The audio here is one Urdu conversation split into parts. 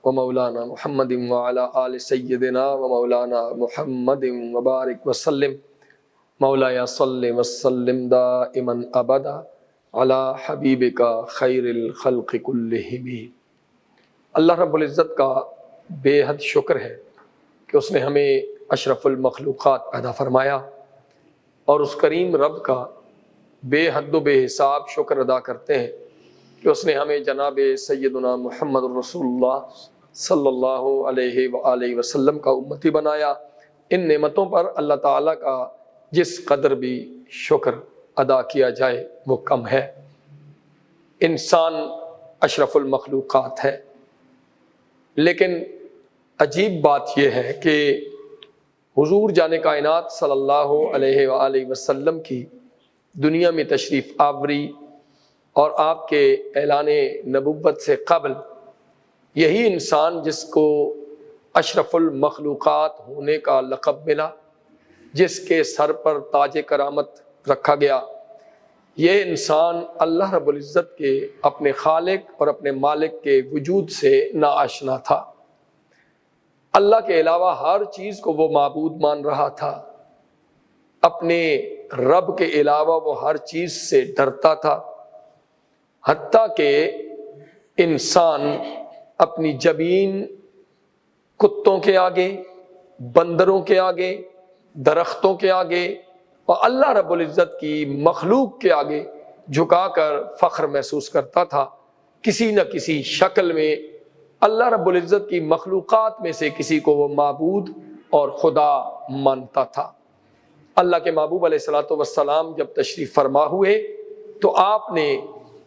و مولانا محمد وعلی آل سیدنا و مولانا محمد وبارک وسلم مولایا صلی وسلم دائما ابدا علی حبیبک خیر الخلق کلہم۔ اللہ رب العزت کا بے حد شکر ہے کہ اس نے ہمیں اشرف المخلوقات پیدا فرمایا، اور اس کریم رب کا بے حد و بے حساب شکر ادا کرتے ہیں کہ اس نے ہمیں جناب سیدنا محمد رسول اللہ صلی اللہ علیہ وآلہ وسلم کا امتی بنایا۔ ان نعمتوں پر اللہ تعالیٰ کا جس قدر بھی شکر ادا کیا جائے وہ کم ہے۔ انسان اشرف المخلوقات ہے، لیکن عجیب بات یہ ہے کہ حضور جان کائنات صلی اللہ علیہ وآلہ وسلم کی دنیا میں تشریف آوری اور آپ کے اعلان نبوت سے قبل یہی انسان جس کو اشرف المخلوقات ہونے کا لقب ملا، جس کے سر پر تاج کرامت رکھا گیا، یہ انسان اللہ رب العزت کے اپنے خالق اور اپنے مالک کے وجود سے ناآشنا تھا۔ اللہ کے علاوہ ہر چیز کو وہ معبود مان رہا تھا، اپنے رب کے علاوہ وہ ہر چیز سے ڈرتا تھا، حتیٰ کہ انسان اپنی جبین کتوں کے آگے، بندروں کے آگے، درختوں کے آگے اور اللہ رب العزت کی مخلوق کے آگے جھکا کر فخر محسوس کرتا تھا۔ کسی نہ کسی شکل میں اللہ رب العزت کی مخلوقات میں سے کسی کو وہ معبود اور خدا مانتا تھا۔ اللہ کے محبوب علیہ السلام جب تشریف فرما ہوئے تو آپ نے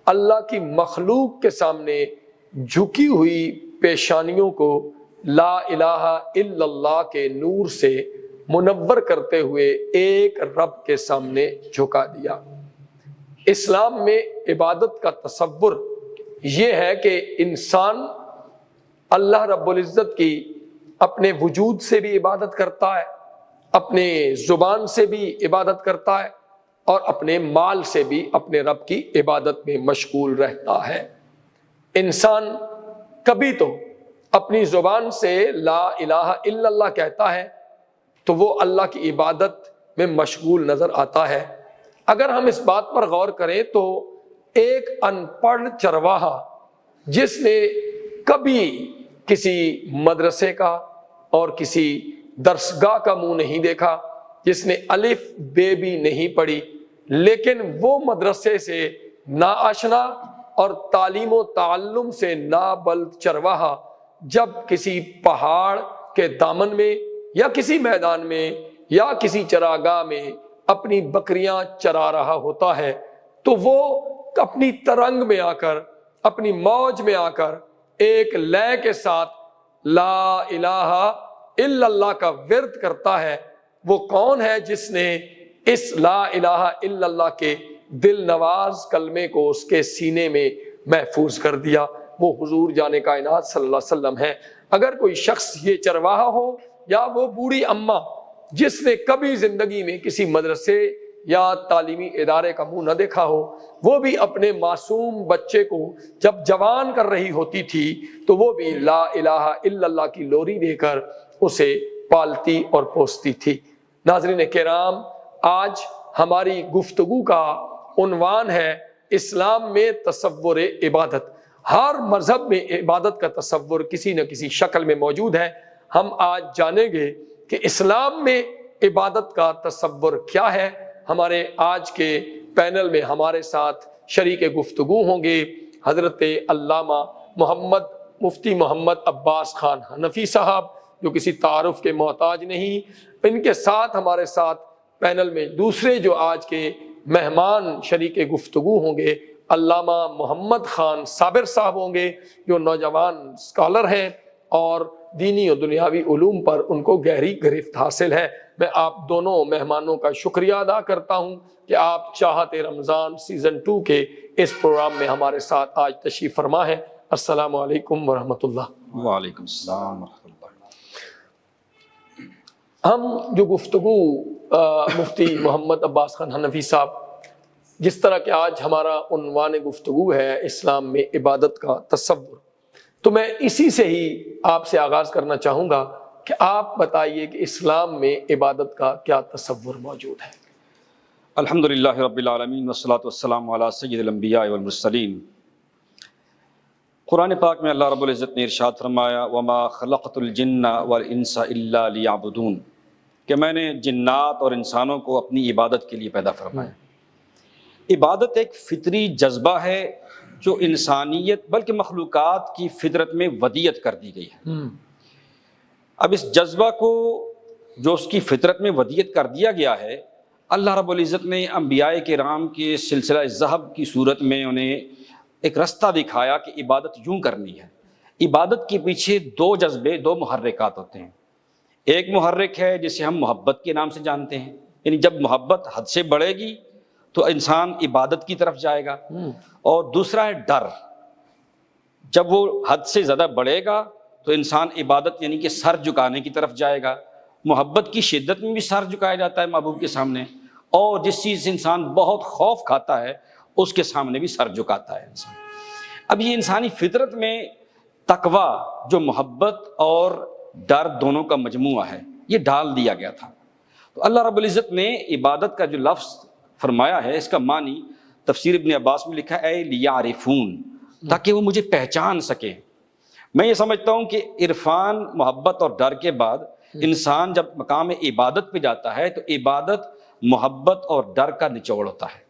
اللہ کی مخلوق کے سامنے جھکی ہوئی پیشانیوں کو لا الہ الا اللہ کے نور سے منور کرتے ہوئے ایک رب کے سامنے جھکا دیا۔ اسلام میں عبادت کا تصور یہ ہے کہ انسان اللہ رب العزت کی اپنے وجود سے بھی عبادت کرتا ہے، اپنے زبان سے بھی عبادت کرتا ہے، اور اپنے مال سے بھی اپنے رب کی عبادت میں مشغول رہتا ہے۔ انسان کبھی تو اپنی زبان سے لا الہ الا اللہ کہتا ہے تو وہ اللہ کی عبادت میں مشغول نظر آتا ہے۔ اگر ہم اس بات پر غور کریں تو ایک ان پڑھ چرواہا جس نے کبھی کسی مدرسے کا اور کسی درسگاہ کا منہ نہیں دیکھا، جس نے الف بے بھی نہیں پڑھی، لیکن وہ مدرسے سے ناآشنا اور تعلیم و تعلم سے نابلد چرواہا جب کسی پہاڑ کے دامن میں یا کسی میدان میں یا کسی چراگاہ میں اپنی بکریاں چرا رہا ہوتا ہے تو وہ اپنی ترنگ میں آ کر، اپنی موج میں آ کر ایک لے کے ساتھ لا الہ الا اللہ کا ورد کرتا ہے۔ وہ کون ہے جس نے اس لا الہ الا اللہ کے دل نواز کلمے کو اس کے سینے میں محفوظ کر دیا؟ وہ حضور جان کائنات صلی اللہ علیہ وسلم ہے۔ اگر کوئی شخص یہ چرواہا ہو یا وہ بوڑھی اماں جس نے کبھی زندگی میں کسی مدرسے یا تعلیمی ادارے کا منہ نہ دیکھا ہو، وہ بھی اپنے معصوم بچے کو جب جوان کر رہی ہوتی تھی تو وہ بھی لا الہ الا اللہ کی لوری دے کر اسے پالتی اور پوستی تھی۔ ناظرین کرام، آج ہماری گفتگو کا عنوان ہے اسلام میں تصور عبادت۔ ہر مذہب میں عبادت کا تصور کسی نہ کسی شکل میں موجود ہے۔ ہم آج جانیں گے کہ اسلام میں عبادت کا تصور کیا ہے۔ ہمارے آج کے پینل میں ہمارے ساتھ شریک گفتگو ہوں گے حضرت علامہ مفتی محمد عباس خان حنفی صاحب، جو کسی تعارف کے محتاج نہیں۔ ان کے ساتھ ہمارے ساتھ پینل میں دوسرے جو آج کے مہمان شریک گفتگو ہوں گے علامہ محمد خان صابر صاحب ہوں گے، جو نوجوان اسکالر ہیں اور دینی و دنیاوی علوم پر ان کو گہری گرفت حاصل ہے۔ میں آپ دونوں مہمانوں کا شکریہ ادا کرتا ہوں کہ آپ چاہت رمضان سیزن 2 کے اس پروگرام میں ہمارے ساتھ آج تشریف فرما ہے۔ السلام علیکم ورحمۃ اللہ۔ وعلیکم السلام ورحمۃ اللہ۔ ہم جو گفتگو مفتی محمد عباس خان حنفی صاحب، جس طرح کہ آج ہمارا عنوان گفتگو ہے اسلام میں عبادت کا تصور، تو میں اسی سے ہی آپ سے آغاز کرنا چاہوں گا کہ آپ بتائیے کہ اسلام میں عبادت کا کیا تصور موجود ہے؟ الحمدللہ رب العالمین والصلاة والسلام علی سید الانبیاء والمرسلین۔ قرآن پاک میں اللہ رب العزت نے ارشاد فرمایا وما خلقت الجن والانس الا لیعبدون، کہ میں نے جنات اور انسانوں کو اپنی عبادت کے لیے پیدا فرمایا۔ عبادت ایک فطری جذبہ ہے جو انسانیت بلکہ مخلوقات کی فطرت میں ودیت کر دی گئی ہے۔ اب اس جذبہ کو جو اس کی فطرت میں ودیت کر دیا گیا ہے، اللہ رب العزت نے انبیاء کرام کے سلسلہ ذہب کی صورت میں انہیں ایک رستہ دکھایا کہ عبادت یوں کرنی ہے۔ عبادت کے پیچھے دو جذبے، دو محرکات ہوتے ہیں۔ ایک محرک ہے جسے ہم محبت کے نام سے جانتے ہیں، یعنی جب محبت حد سے بڑھے گی تو انسان عبادت کی طرف جائے گا، اور دوسرا ہے ڈر۔ جب وہ حد سے زیادہ بڑھے گا تو انسان عبادت یعنی کہ سر جھکانے کی طرف جائے گا۔ محبت کی شدت میں بھی سر جھکایا جاتا ہے محبوب کے سامنے، اور جس چیز سے انسان بہت خوف کھاتا ہے اس کے سامنے بھی سر جھکاتا ہے انسان۔ اب یہ انسانی فطرت میں تقویٰ جو محبت اور ڈر دونوں کا مجموعہ ہے، یہ ڈال دیا گیا تھا۔ تو اللہ رب العزت نے عبادت کا جو لفظ فرمایا ہے، اس کا معنی تفسیر ابن عباس میں لکھا ہے اے لیعرفون، تاکہ وہ مجھے پہچان سکیں۔ میں یہ سمجھتا ہوں کہ عرفان، محبت اور ڈر کے بعد انسان جب مقام عبادت پہ جاتا ہے تو عبادت محبت اور ڈر کا نچوڑ ہوتا ہے۔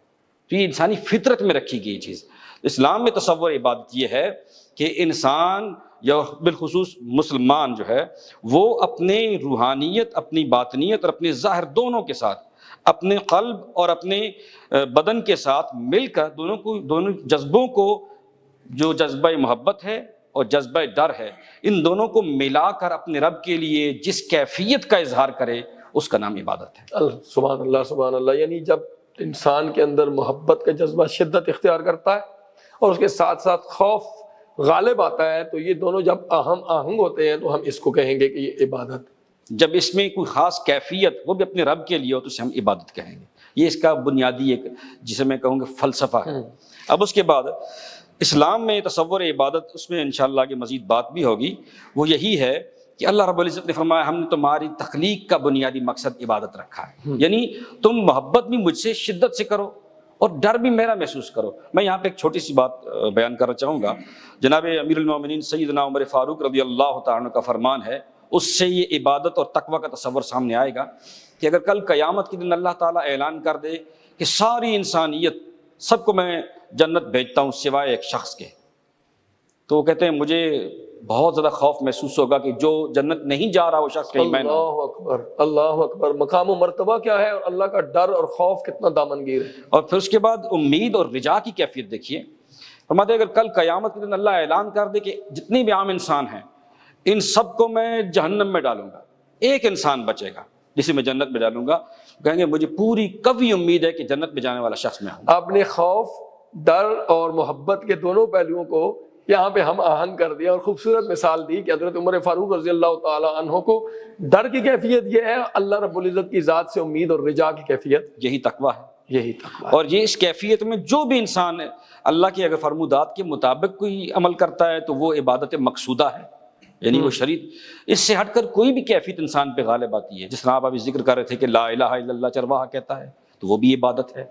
تو یہ انسانی فطرت میں رکھی گئی چیز۔ اسلام میں تصور عبادت یہ ہے کہ انسان یا بالخصوص مسلمان جو ہے وہ اپنے روحانیت، اپنی باطنیت اور اپنے ظاہر دونوں کے ساتھ، اپنے قلب اور اپنے بدن کے ساتھ مل کر دونوں جذبوں کو، جو جذبہ محبت ہے اور جذبہ ڈر ہے، ان دونوں کو ملا کر اپنے رب کے لیے جس کیفیت کا اظہار کرے اس کا نام عبادت ہے۔ سبحان اللہ سبحان اللہ۔ یعنی جب انسان کے اندر محبت کا جذبہ شدت اختیار کرتا ہے اور اس کے ساتھ ساتھ خوف غالب آتا ہے، تو یہ دونوں جب اہم آہنگ ہوتے ہیں تو ہم اس کو کہیں گے کہ یہ عبادت۔ جب اس میں کوئی خاص کیفیت وہ بھی اپنے رب کے لیے ہو تو اسے ہم عبادت کہیں گے۔ یہ اس کا بنیادی ایک، جسے میں کہوں گا فلسفہ ہے۔ اب اس کے بعد اسلام میں تصور عبادت، اس میں انشاءاللہ کہ مزید بات بھی ہوگی، وہ یہی ہے کہ اللہ رب العزت نے فرمایا ہم نے تمہاری تخلیق کا بنیادی مقصد عبادت رکھا ہے، یعنی تم محبت بھی مجھ سے شدت سے کرو اور ڈر بھی میرا محسوس کرو۔ میں یہاں پہ ایک چھوٹی سی بات بیان کرنا چاہوں گا۔ جناب امیر المومنین سیدنا عمر فاروق رضی اللہ تعالیٰ عنہ کا فرمان ہے، اس سے یہ عبادت اور تقویٰ کا تصور سامنے آئے گا کہ اگر کل قیامت کے دن اللہ تعالیٰ اعلان کر دے کہ ساری انسانیت سب کو میں جنت بھیجتا ہوں سوائے ایک شخص کے، تو وہ کہتے ہیں مجھے بہت زیادہ خوف محسوس ہوگا کہ جو جنت نہیں جا رہا وہ شخص کہیں میں نہ ہوں۔ اللہ اکبر اللہ اکبر۔ مقام و مرتبہ کیا ہے، اور اللہ کا ڈر اور خوف کتنا دامنگیر ہے۔ اور پھر اس کے بعد امید اور رجا کی کیفیت دیکھیے۔ فرماتے ہیں اگر کل قیامت کے دن اللہ اعلان کر دے کہ جتنے بھی عام انسان ہیں ان سب کو میں جہنم میں ڈالوں گا، ایک انسان بچے گا جسے میں جنت میں ڈالوں گا، کہیں گے مجھے پوری قوی امید ہے کہ جنت میں جانے والا شخص میں ہوں۔ آپ نے خوف، ڈر اور محبت کے دونوں پہلوؤں کو یہاں پہ ہم آہنگ کر دیا، اور خوبصورت مثال دی کہ حضرت عمر فاروق رضی اللہ تعالیٰ عنہ کو ڈر کی کیفیت یہ ہے، اللہ رب العزت کی ذات سے امید اور رجا کی کیفیت یہی تقویٰ ہے۔ یہی تقویٰ۔ اور یہ اس کیفیت میں جو بھی انسان اللہ کے اگر فرمودات کے مطابق کوئی عمل کرتا ہے تو وہ عبادت مقصودہ ہے، یعنی وہ شریعت، اس سے ہٹ کر کوئی بھی کیفیت انسان پہ غالب آتی ہے، جس طرح آپ ابھی ذکر کر رہے تھے کہ لا الہ الا اللہ چرواہا کہتا ہے تو وہ بھی عبادت ہے۔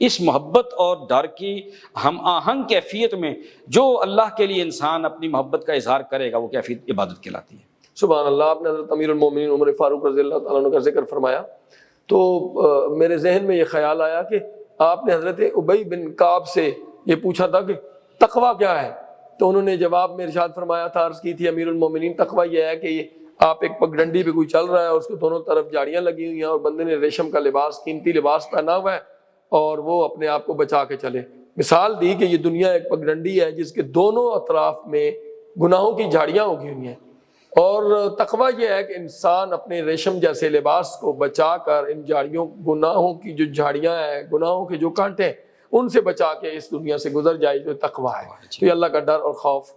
اس محبت اور ڈر کی ہم آہنگ کیفیت میں جو اللہ کے لیے انسان اپنی محبت کا اظہار کرے گا وہ کیفیت عبادت کہلاتی ہے۔ سبحان اللہ۔ آپ نے حضرت امیر المومنین عمر فاروق رضی اللہ تعالیٰ عنہ کا ذکر فرمایا تو میرے ذہن میں یہ خیال آیا کہ آپ نے حضرت ابی بن کعب سے یہ پوچھا تھا کہ تقویٰ کیا ہے، تو انہوں نے جواب میں ارشاد فرمایا تھا، عرض کی تھی امیر المومنین تقویٰ یہ ہے کہ آپ ایک پگڈنڈی پہ کوئی چل رہا ہے اور اس کے دونوں طرف جھاڑیاں لگی ہوئی ہیں اور بندے نے ریشم کا لباس، قیمتی لباس پہنا ہوا ہے اور وہ اپنے آپ کو بچا کے چلے۔ مثال دی کہ یہ دنیا ایک پگڈنڈی ہے جس کے دونوں اطراف میں گناہوں کی جھاڑیاں اگی ہوئی ہیں، اور تقویٰ یہ ہے کہ انسان اپنے ریشم جیسے لباس کو بچا کر ان جھاڑیوں، گناہوں کی جو جھاڑیاں ہیں، گناہوں کے جو کانٹے ہیں، ان سے بچا کے اس دنیا سے گزر جائے، جو تقویٰ ہے۔ تو یہ اللہ کا ڈر اور خوف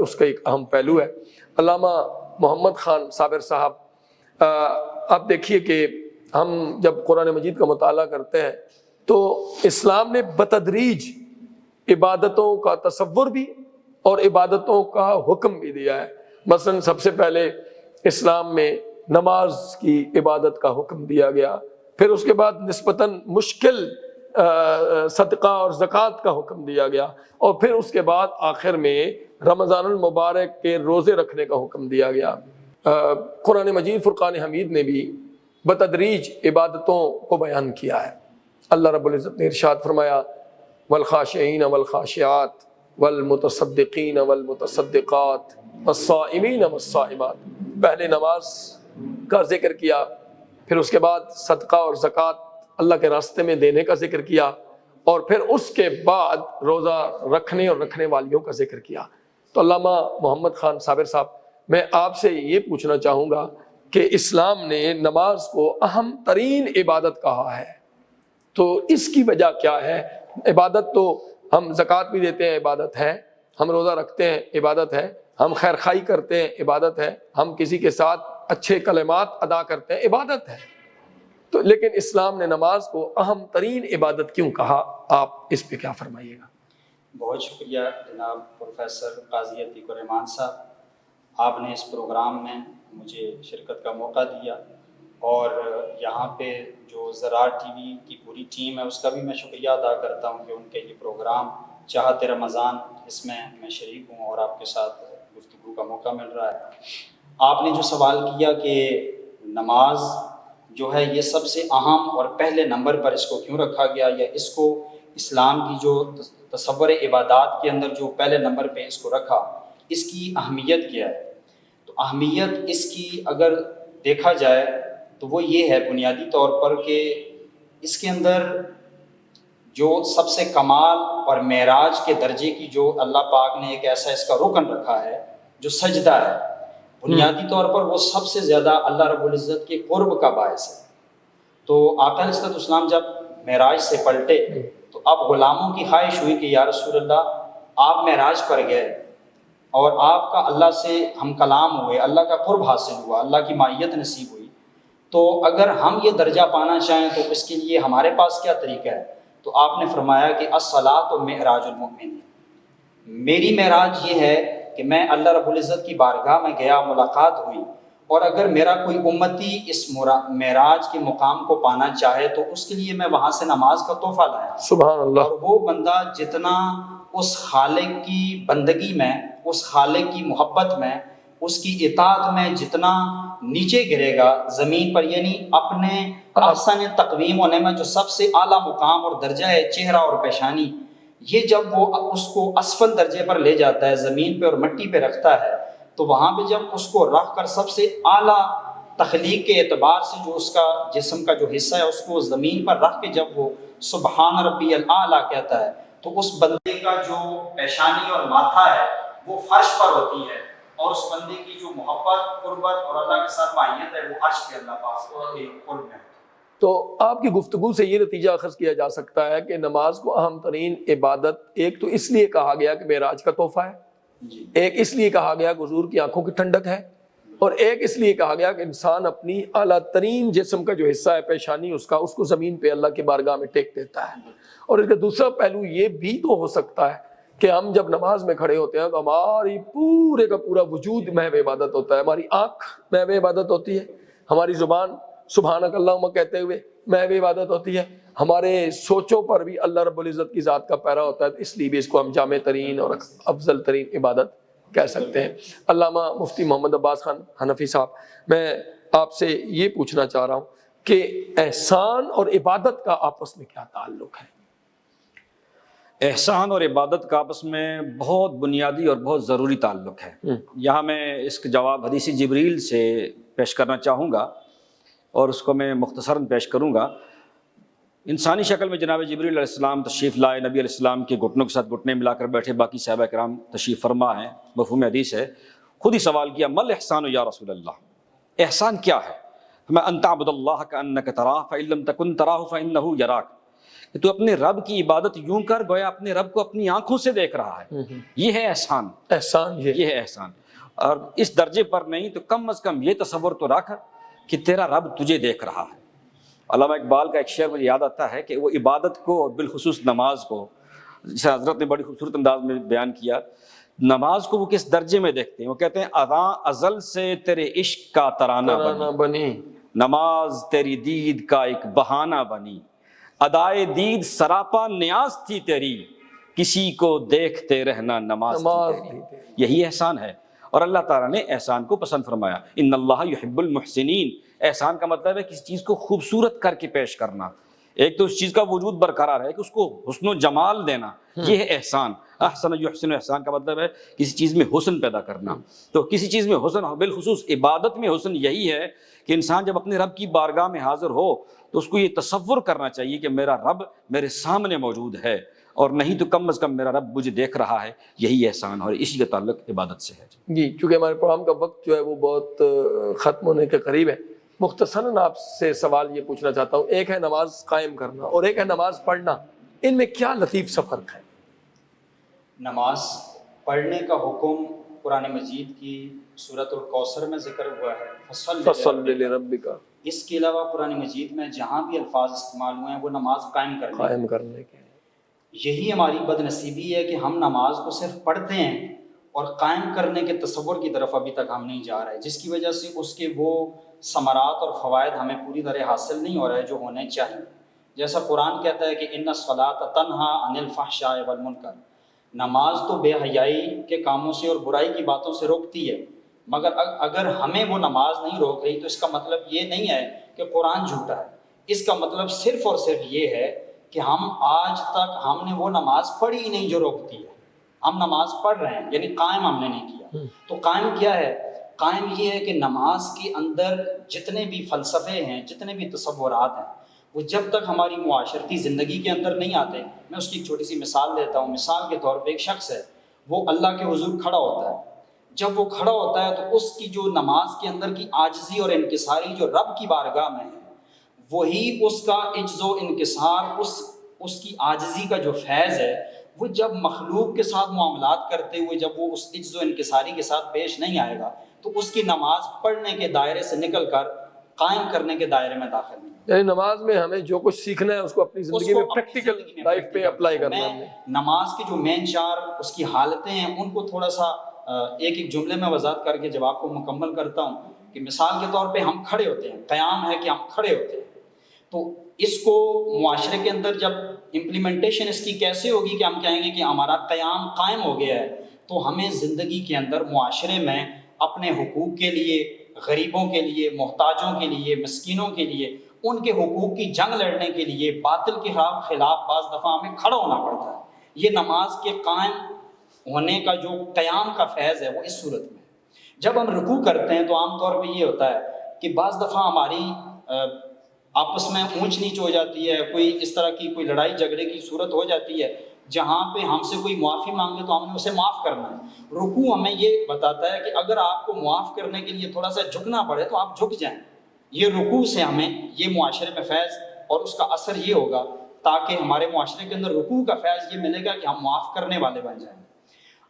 اس کا ایک اہم پہلو ہے۔ علامہ محمد خان صابر صاحب، آپ دیکھیے کہ ہم جب قرآن مجید کا مطالعہ کرتے ہیں تو اسلام نے بتدریج عبادتوں کا تصور بھی اور عبادتوں کا حکم بھی دیا ہے۔ مثلا سب سے پہلے اسلام میں نماز کی عبادت کا حکم دیا گیا، پھر اس کے بعد نسبتاً مشکل صدقہ اور زکوٰۃ کا حکم دیا گیا، اور پھر اس کے بعد آخر میں رمضان المبارک کے روزے رکھنے کا حکم دیا گیا۔ قرآن مجید فرقان حمید نے بھی بتدریج عبادتوں کو بیان کیا ہے۔ اللہ رب العزت نے ارشاد فرمایا والخاشعین والخاشعات والمتصدقین والمتصدقات والصائمین والصائمات۔ پہلے نماز کا ذکر کیا، پھر اس کے بعد صدقہ اور زکوٰۃ اللہ کے راستے میں دینے کا ذکر کیا، اور پھر اس کے بعد روزہ رکھنے اور رکھنے والیوں کا ذکر کیا۔ تو علامہ محمد خان صابر صاحب، میں آپ سے یہ پوچھنا چاہوں گا کہ اسلام نے نماز کو اہم ترین عبادت کہا ہے، تو اس کی وجہ کیا ہے؟ عبادت تو ہم زکوٰۃ بھی دیتے ہیں، عبادت ہے، ہم روزہ رکھتے ہیں، عبادت ہے، ہم خیر خواہی کرتے ہیں، عبادت ہے، ہم کسی کے ساتھ اچھے کلمات ادا کرتے ہیں، عبادت ہے۔ تو لیکن اسلام نے نماز کو اہم ترین عبادت کیوں کہا؟ آپ اس پہ کیا فرمائیے گا؟ بہت شکریہ جناب پروفیسر قاضی عتیق الرحمان صاحب، آپ نے اس پروگرام میں مجھے شرکت کا موقع دیا، اور یہاں پہ جو زراعت ٹی وی کی پوری ٹیم ہے اس کا بھی میں شکریہ ادا کرتا ہوں کہ ان کے یہ پروگرام چاہت رمضان، اس میں شریک ہوں اور آپ کے ساتھ گفتگو کا موقع مل رہا ہے۔ آپ نے جو سوال کیا کہ نماز جو ہے یہ سب سے اہم اور پہلے نمبر پر اس کو کیوں رکھا گیا، یا اس کو اسلام کی جو تصور عبادات کے اندر جو پہلے نمبر پہ اس کو رکھا، اس کی اہمیت کیا ہے؟ تو اہمیت اس کی اگر دیکھا جائے تو وہ یہ ہے بنیادی طور پر کہ اس کے اندر جو سب سے کمال اور معراج کے درجے کی جو اللہ پاک نے ایک ایسا اس کا رکن رکھا ہے جو سجدہ ہے، بنیادی طور پر وہ سب سے زیادہ اللہ رب العزت کے قرب کا باعث ہے۔ تو آقا علیہ الصلوۃ والسلام جب معراج سے پلٹے تو اب غلاموں کی خواہش ہوئی کہ یا رسول اللہ آپ معراج پر گئے اور آپ کا اللہ سے ہم کلام ہوئے، اللہ کا قرب حاصل ہوا، اللہ کی معیت نصیب ہوئی، تو اگر ہم یہ درجہ پانا چاہیں تو اس کے لیے ہمارے پاس کیا طریقہ ہے؟ تو آپ نے فرمایا کہ الصلاۃ معراج المؤمن، میری معراج یہ ہے کہ میں اللہ رب العزت کی بارگاہ میں گیا، ملاقات ہوئی، اور اگر میرا کوئی امتی اس معراج کے مقام کو پانا چاہے تو اس کے لیے میں وہاں سے نماز کا تحفہ لایا۔ سبحان اللہ۔ اور وہ بندہ جتنا اس خالق کی بندگی میں، اس خالق کی محبت میں، اس کی اطاعت میں جتنا نیچے گرے گا زمین پر، یعنی اپنے احسن تقویم ہونے میں جو سب سے اعلیٰ مقام اور درجہ ہے چہرہ اور پیشانی، یہ جب وہ اس کو اسفل درجے پر لے جاتا ہے، زمین پہ اور مٹی پہ رکھتا ہے، تو وہاں پہ جب اس کو رکھ کر سب سے اعلیٰ تخلیق کے اعتبار سے جو اس کا جسم کا جو حصہ ہے اس کو زمین پر رکھ کے جب وہ سبحان ربی الاعلیٰ کہتا ہے، تو اس بندے کا جو پیشانی اور ماتھا ہے وہ فرش پر ہوتی ہے، اور اس بندے کی جو محبت، قربت اور اللہ کے ساتھ معیت ہے وہ عرش پہ اللہ پاک کے قرب میں۔ تو آپ کی گفتگو سے یہ نتیجہ اخذ کیا جا سکتا ہے کہ نماز کو اہم ترین عبادت ایک تو اس لیے کہا گیا کہ معراج کا تحفہ ہے، ایک اس لیے کہا گیا کہ حضور کی آنکھوں کی ٹھنڈک ہے، اور ایک اس لیے کہا گیا کہ انسان اپنی اعلیٰ ترین جسم کا جو حصہ ہے پیشانی اس کو زمین پہ اللہ کی بارگاہ میں ٹیک دیتا ہے۔ اور اس کا دوسرا پہلو یہ بھی تو ہو سکتا ہے کہ ہم جب نماز میں کھڑے ہوتے ہیں تو ہماری پورے کا پورا وجود محو عبادت ہوتا ہے، ہماری آنکھ محو عبادت ہوتی ہے، ہماری زبان سبحانک اللہم کہتے ہوئے محو عبادت ہوتی ہے، ہمارے سوچوں پر بھی اللہ رب العزت کی ذات کا پیرا ہوتا ہے، اس لیے بھی اس کو ہم جامع ترین اور افضل ترین عبادت کہہ سکتے ہیں۔ علامہ مفتی محمد عباس خان حنفی صاحب، میں آپ سے یہ پوچھنا چاہ رہا ہوں کہ احسان اور عبادت کا آپس میں کیا تعلق ہے؟ احسان اور عبادت کا آپس میں بہت بنیادی اور بہت ضروری تعلق ہے۔ یہاں میں اس کا جواب حدیث جبریل سے پیش کرنا چاہوں گا، اور اس کو میں مختصراً پیش کروں گا۔ انسانی شکل میں جناب جبریل علیہ السلام تشریف لائے، نبی علیہ السلام کے گھٹنوں کے ساتھ گھٹنے ملا کر بیٹھے، باقی صحابہ کرام تشریف فرما ہیں، مفہوم حدیث ہے۔ خود ہی سوال کیا مل احسان یا رسول اللہ، احسان کیا ہے؟ میں ان تعبد اللہ کانک تراہ فان لم تکن تراہ فانہ یراک، کہ تو اپنے رب کی عبادت یوں کر گویا اپنے رب کو اپنی آنکھوں سے دیکھ رہا ہے۔ یہ ہے احسان، احسان یہ ہے احسان۔ اور اس درجے پر نہیں تو کم از کم یہ تصور تو رکھ کہ تیرا رب تجھے دیکھ رہا ہے۔ علامہ اقبال کا ایک شعر مجھے یاد آتا ہے کہ وہ عبادت کو اور بالخصوص نماز کو، جسے حضرت نے بڑی خوبصورت انداز میں بیان کیا، نماز کو وہ کس درجے میں دیکھتے ہیں؟ وہ کہتے ہیں اذاں ازل سے تیرے عشق کا ترانہ ترانہ بنی، بنی، نماز تیری دید کا ایک بہانہ بنی، ادائے دید سراپا نیاز تھی تیری، کسی کو دیکھتے رہنا نماز نماز تھی تھی تیری۔ تیری۔ یہی احسان ہے، اور اللہ تعالیٰ نے احسان کو پسند فرمایا، ان اللہ یحب المحسنین۔ احسان کا مطلب ہے کسی چیز کو خوبصورت کر کے پیش کرنا، ایک تو اس چیز کا وجود برقرار ہے کہ اس کو حسن و جمال دینا، یہ ہے احسان۔ احسن یحسن، احسان کا مطلب ہے کسی چیز میں حسن پیدا کرنا۔ تو کسی چیز میں حسن، بالخصوص عبادت میں حسن یہی ہے کہ انسان جب اپنے رب کی بارگاہ میں حاضر ہو تو اس کو یہ تصور کرنا چاہیے کہ میرا رب میرے سامنے موجود ہے، اور نہیں تو کم از کم میرا رب مجھے دیکھ رہا ہے۔ یہی احسان اور اسی کا تعلق عبادت سے ہے۔ جی، چونکہ ہمارے پروگرام کا وقت جو ہے وہ بہت ختم ہونے کے قریب ہے، مختصراً آپ سے سوال یہ پوچھنا چاہتا ہوں، ایک ہے نماز قائم کرنا اور ایک ہے نماز پڑھنا، ان میں کیا لطیف سا فرق ہے؟ نماز پڑھنے کا حکم قرآن مجید کی سورۃ الکوثر میں ذکر ہوا ہے، فصل لربک۔ اس کے علاوہ قرآن مجید میں جہاں بھی الفاظ استعمال ہوئے ہیں وہ نماز قائم کرنے کے۔ یہی ہماری بد نصیبی ہے کہ ہم نماز کو صرف پڑھتے ہیں اور قائم کرنے کے تصور کی طرف ابھی تک ہم نہیں جا رہے، جس کی وجہ سے اس کے وہ ثمرات اور فوائد ہمیں پوری طرح حاصل نہیں ہو رہے جو ہونے چاہیے۔ جیسا قرآن کہتا ہے کہ ان الصلاۃ تنہیٰ عن الفحشاء والمنکر، نماز تو بے حیائی کے کاموں سے اور برائی کی باتوں سے روکتی ہے، مگر اگر ہمیں وہ نماز نہیں روک رہی تو اس کا مطلب یہ نہیں ہے کہ قرآن جھوٹا ہے، اس کا مطلب صرف اور صرف یہ ہے کہ ہم آج تک ہم نے وہ نماز پڑھی ہی نہیں جو روکتی ہے۔ ہم نماز پڑھ رہے ہیں یعنی قائم ہم نے نہیں کیا۔ تو قائم کیا ہے؟ قائم یہ ہے کہ نماز کے اندر جتنے بھی فلسفے ہیں، جتنے بھی تصورات ہیں، وہ جب تک ہماری معاشرتی زندگی کے اندر نہیں آتے۔ میں اس کی ایک چھوٹی سی مثال دیتا ہوں۔ مثال کے طور پہ ایک شخص ہے، وہ اللہ کے حضور کھڑا ہوتا ہے، جب وہ کھڑا ہوتا ہے تو اس کی جو نماز کے اندر کی عاجزی اور انکساری جو رب کی بارگاہ میں ہے، وہی اس کا عجز و انکسار، اس کی عاجزی کا جو فیض ہے، وہ جب مخلوق کے ساتھ معاملات کرتے ہوئے جب وہ اس عجز و انکساری کے ساتھ پیش نہیں آئے گا تو اس کی نماز پڑھنے کے دائرے سے نکل کر قائم کرنے کے دائرے میں داخل نہیں۔ یعنی نماز میں ہمیں جو کچھ سیکھنا ہے اس کو اپنی زندگی میں پریکٹیکل لائف پہ اپلائی کرنا ہے۔ نماز کی جو مین چار اس کی حالتیں ہیں ان کو تھوڑا سا ایک ایک جملے میں وضاحت کر کے جب آپ کو مکمل کرتا ہوں کہ مثال کے طور پہ ہم کھڑے ہوتے ہیں، قیام ہے کہ ہم کھڑے ہوتے ہیں، تو اس کو معاشرے کے اندر جب امپلیمنٹیشن اس کی کیسے ہوگی کہ ہم کہیں گے کہ ہمارا قیام قائم ہو گیا ہے، تو ہمیں زندگی کے اندر معاشرے میں اپنے حقوق کے لیے، غریبوں کے لیے، محتاجوں کے لیے، مسکینوں کے لیے، ان کے حقوق کی جنگ لڑنے کے لیے باطل کے خلاف بعض دفعہ ہمیں کھڑا ہونا پڑتا ہے۔ یہ نماز کے قائم ہونے کا جو قیام کا فیض ہے وہ اس صورت میں ہے۔ جب ہم رکوع کرتے ہیں تو عام طور پہ یہ ہوتا ہے کہ بعض دفعہ ہماری آپس میں اونچ نیچ ہو جاتی ہے، کوئی اس طرح کی کوئی لڑائی جھگڑے کی صورت ہو جاتی ہے جہاں پہ ہم سے کوئی معافی مانگے تو ہم نے اسے معاف کرنا ہے۔ رکوع ہمیں یہ بتاتا ہے کہ اگر آپ کو معاف کرنے کے لیے تھوڑا سا جھکنا پڑے تو آپ جھک جائیں۔ یہ رکوع سے ہمیں یہ معاشرے میں فیض اور اس کا اثر یہ ہوگا تاکہ ہمارے معاشرے کے اندر رکوع کا فیض یہ ملے گا کہ ہم معاف کرنے والے بن جائیں۔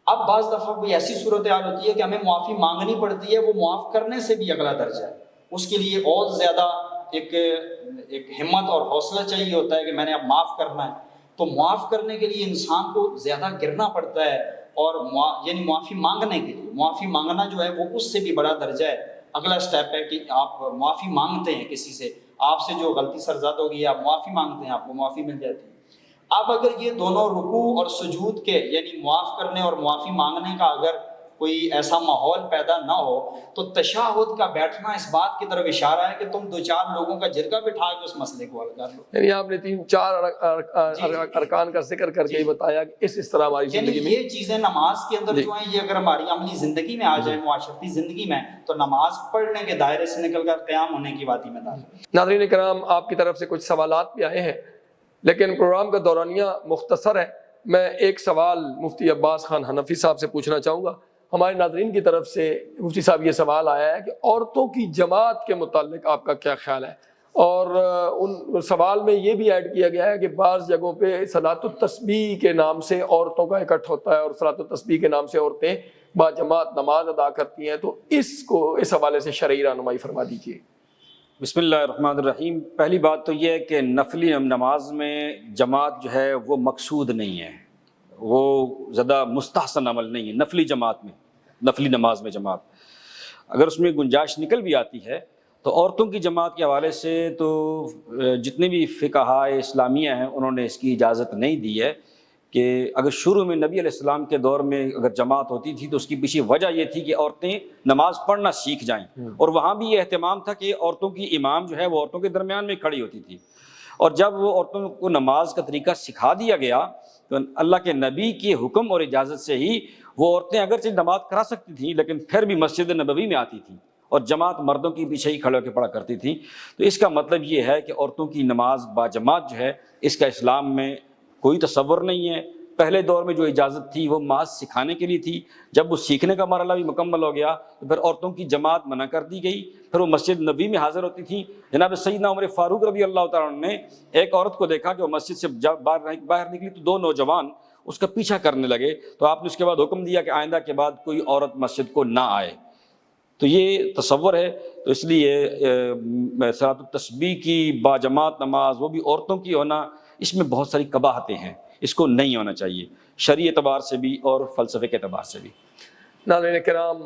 اب بعض دفعہ کوئی ایسی صورتحال ہوتی ہے کہ ہمیں معافی مانگنی پڑتی ہے، وہ معاف کرنے سے بھی اگلا درجہ ہے، اس کے لیے اور زیادہ ایک ہمت اور حوصلہ چاہیے ہوتا ہے کہ میں نے اب معاف کرنا ہے۔ تو معاف کرنے کے لیے انسان کو زیادہ گرنا پڑتا ہے، اور یعنی معافی مانگنے کے لیے، معافی مانگنا جو ہے وہ اس سے بھی بڑا درجہ ہے، اگلا سٹیپ ہے کہ آپ معافی مانگتے ہیں کسی سے، آپ سے جو غلطی سرزد ہو گئی ہے آپ معافی مانگتے ہیں، آپ کو معافی مل جاتی ہے۔ اب اگر یہ دونوں رکوع اور سجود کے یعنی معاف کرنے اور معافی مانگنے کا اگر کوئی ایسا ماحول پیدا نہ ہو تو تشہد کا بیٹھنا اس بات کی طرف اشارہ ہے کہ تم دو چار لوگوں کا جرگہ بٹھا کے اس مسئلے کو حل کر لو۔ یعنی آپ نے 3-4 ارکان کا ذکر کر کے بتایا کہ اس طرح ہماری زندگی میں یہ چیزیں نماز کے اندر جو ہیں یہ اگر ہماری عملی زندگی میں آ جائے، معاشرتی زندگی میں، تو نماز پڑھنے کے دائرے سے نکل کر قیام ہونے کی وادی میں داخل۔ ناظرین کرام، آپ کی طرف سے کچھ سوالات بھی آئے ہیں لیکن پروگرام کا دورانیہ مختصر ہے۔ میں ایک سوال مفتی عباس خان حنفی صاحب سے پوچھنا چاہوں گا۔ ہمارے ناظرین کی طرف سے مفتی صاحب یہ سوال آیا ہے کہ عورتوں کی جماعت کے متعلق آپ کا کیا خیال ہے؟ اور ان سوال میں یہ بھی ایڈ کیا گیا ہے کہ بعض جگہوں پہ صلاۃ التسبیح کے نام سے عورتوں کا اکٹھ ہوتا ہے اور صلاۃ التسبیح کے نام سے عورتیں با جماعت نماز ادا کرتی ہیں، تو اس حوالے سے شرعی رہنمائی فرما دیجیے۔ بسم اللہ الرحمن الرحیم۔ پہلی بات تو یہ ہے کہ نفلی نماز میں جماعت جو ہے وہ مقصود نہیں ہے، وہ زیادہ مستحسن عمل نہیں ہے نفلی جماعت میں، نفلی نماز میں جماعت، اگر اس میں گنجائش نکل بھی آتی ہے تو عورتوں کی جماعت کے حوالے سے تو جتنے بھی فقہائے اسلامیہ ہیں انہوں نے اس کی اجازت نہیں دی ہے کہ اگر شروع میں نبی علیہ السلام کے دور میں اگر جماعت ہوتی تھی تو اس کی پیچھے وجہ یہ تھی کہ عورتیں نماز پڑھنا سیکھ جائیں، اور وہاں بھی یہ اہتمام تھا کہ عورتوں کی امام جو ہے وہ عورتوں کے درمیان میں کھڑی ہوتی تھی، اور جب وہ عورتوں کو نماز کا طریقہ سکھا دیا گیا تو اللہ کے نبی کے حکم اور اجازت سے ہی وہ عورتیں اگرچہ نماز کرا سکتی تھیں لیکن پھر بھی مسجد نبوی میں آتی تھیں اور جماعت مردوں کے پیچھے ہی کھڑے ہو کے پڑھا کرتی تھیں۔ تو اس کا مطلب یہ ہے کہ عورتوں کی نماز با جماعت جو ہے اس کا اسلام میں کوئی تصور نہیں ہے۔ پہلے دور میں جو اجازت تھی وہ محض سکھانے کے لیے تھی، جب وہ سیکھنے کا مرحلہ بھی مکمل ہو گیا تو پھر عورتوں کی جماعت منع کر دی گئی، پھر وہ مسجد نبوی میں حاضر ہوتی تھیں۔ جناب سیدنا عمر فاروق رضی اللہ تعالیٰ عنہ نے ایک عورت کو دیکھا کہ وہ مسجد سے باہر نکلی تو دو نوجوان اس کا پیچھا کرنے لگے، تو آپ نے اس کے بعد حکم دیا کہ آئندہ کے بعد کوئی عورت مسجد کو نہ آئے۔ تو یہ تصور ہے، تو اس لیے صلاۃ التسبیح کی باجماعت نماز وہ بھی عورتوں کی ہونا، اس میں بہت ساری قباحتیں ہیں، اس کو نہیں ہونا چاہیے شرعی اعتبار سے بھی اور فلسفے کے اعتبار سے بھی۔ ناظرین کرام،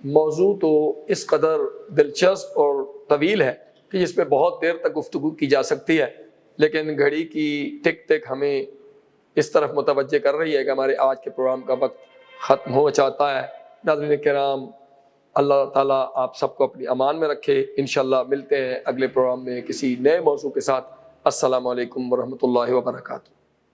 موضوع تو اس قدر دلچسپ اور طویل ہے کہ جس پہ بہت دیر تک گفتگو کی جا سکتی ہے، لیکن گھڑی کی ٹک ٹک ہمیں اس طرف متوجہ کر رہی ہے کہ ہمارے آج کے پروگرام کا وقت ختم ہو چاہتا ہے۔ ناظرین کرام، اللہ تعالیٰ آپ سب کو اپنی امان میں رکھے۔ انشاءاللہ ملتے ہیں اگلے پروگرام میں کسی نئے موضوع کے ساتھ۔ السلام علیکم ورحمۃ اللہ وبرکاتہ۔